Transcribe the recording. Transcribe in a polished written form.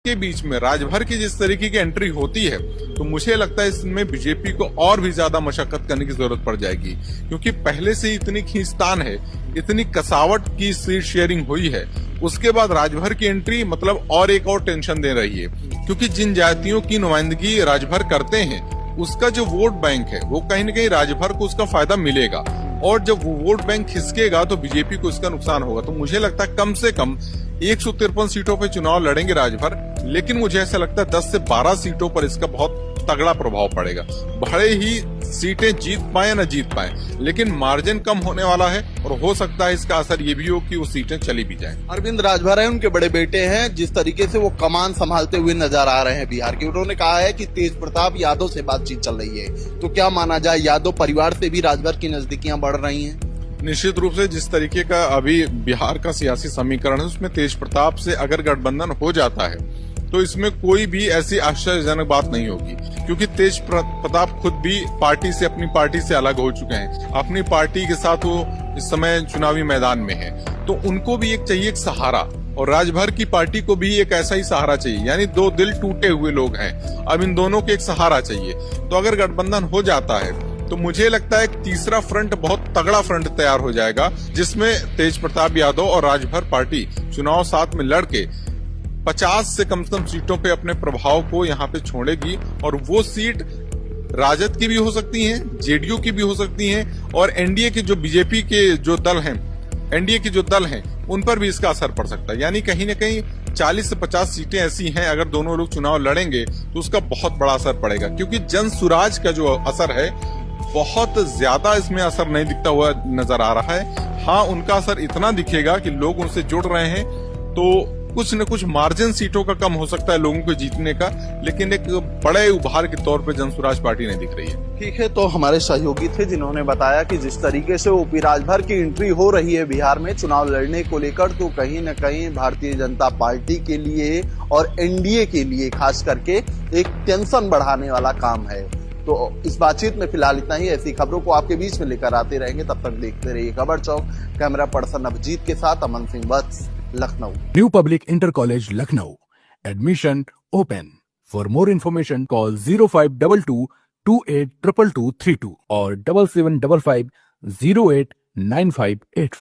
के बीच में राजभर की जिस तरीके की एंट्री होती है, तो मुझे लगता है इसमें बीजेपी को और भी ज्यादा मशक्कत करने की जरूरत पड़ जाएगी, क्योंकि पहले से इतनी खींचतान है, इतनी कसावट की सीट शेयरिंग हुई है। उसके बाद राजभर की एंट्री मतलब और एक और टेंशन दे रही है, क्योंकि जिन जातियों की नुमाइंदगी राजभर करते हैं उसका जो वोट बैंक है वो कहीं न कहीं राजभर को उसका फायदा मिलेगा, और जब वो वोट बैंक खिसकेगा तो बीजेपी को इसका नुकसान होगा। तो मुझे लगता है कम से कम 153 सीटों पे चुनाव लड़ेंगे राजभर, लेकिन मुझे ऐसा लगता है 10 से 12 सीटों पर इसका बहुत तगड़ा प्रभाव पड़ेगा। भले ही सीटें जीत पाए न जीत पाए, लेकिन मार्जिन कम होने वाला है और हो सकता है इसका असर ये भी हो कि वो सीटें चली भी जाएं। अरविंद राजभर है, उनके बड़े बेटे हैं, जिस तरीके से वो कमान संभालते हुए नजर आ रहे हैं बिहार के। उन्होंने कहा है कि तेज प्रताप यादव से बातचीत चल रही है, तो क्या माना जाए यादव परिवार से भी राजभर की नजदीकियां बढ़ रही हैं? निश्चित रूप से जिस तरीके का अभी बिहार का सियासी समीकरण है उसमें तेज प्रताप से अगर गठबंधन हो जाता है तो इसमें कोई भी ऐसी आश्चर्यजनक बात नहीं होगी, क्योंकि तेज प्रताप खुद भी पार्टी से, अपनी पार्टी से अलग हो चुके हैं। अपनी पार्टी के साथ वो इस समय चुनावी मैदान में है, तो उनको भी एक चाहिए एक सहारा, और राजभर की पार्टी को भी एक ऐसा ही सहारा चाहिए। यानी दो दिल टूटे हुए लोग हैं, अब इन दोनों को एक सहारा चाहिए। तो अगर गठबंधन हो जाता है तो मुझे लगता है एक तीसरा फ्रंट, बहुत तगड़ा फ्रंट तैयार हो जाएगा, जिसमें तेज प्रताप यादव और राजभर पार्टी चुनाव साथ में लड़के 50 से कम सीटों पे अपने प्रभाव को यहाँ पे छोड़ेगी, और वो सीट राजद की भी हो सकती हैं, जेडीयू की भी हो सकती हैं, और एनडीए के जो बीजेपी के जो दल हैं, एनडीए के जो दल हैं, उन पर भी इसका असर पड़ सकता है। यानी कहीं न कहीं 40 से 50 सीटें ऐसी हैं, अगर दोनों लोग चुनाव लड़ेंगे तो उसका बहुत बड़ा असर पड़ेगा, क्योंकि जन सुराज का जो असर है बहुत ज्यादा इसमें असर नहीं दिखता हुआ नजर आ रहा है। हाँ, उनका असर इतना दिखेगा कि लोग उनसे जुड़ रहे हैं, तो कुछ न कुछ मार्जिन सीटों का कम हो सकता है लोगों को जीतने का, लेकिन एक बड़े उभार के तौर पे जनसुराज पार्टी नहीं दिख रही है। ठीक है, तो हमारे सहयोगी थे जिन्होंने बताया कि जिस तरीके से ओपी राजभर की एंट्री हो रही है बिहार में चुनाव लड़ने को लेकर, तो कहीं न कहीं भारतीय जनता पार्टी के लिए और एनडीए के लिए खास करके एक टेंशन बढ़ाने वाला काम है। तो इस बातचीत में फिलहाल इतना ही। ऐसी खबरों को आपके बीच में लेकर आते रहेंगे, तब तक देखते रहिए खबर चौक। कैमरा पर्सन अभिजीत के साथ Aman Singh Vats, Lucknow. New public inter college Lucknow, admission open. For more information call 0522 282232 और 7755 089585।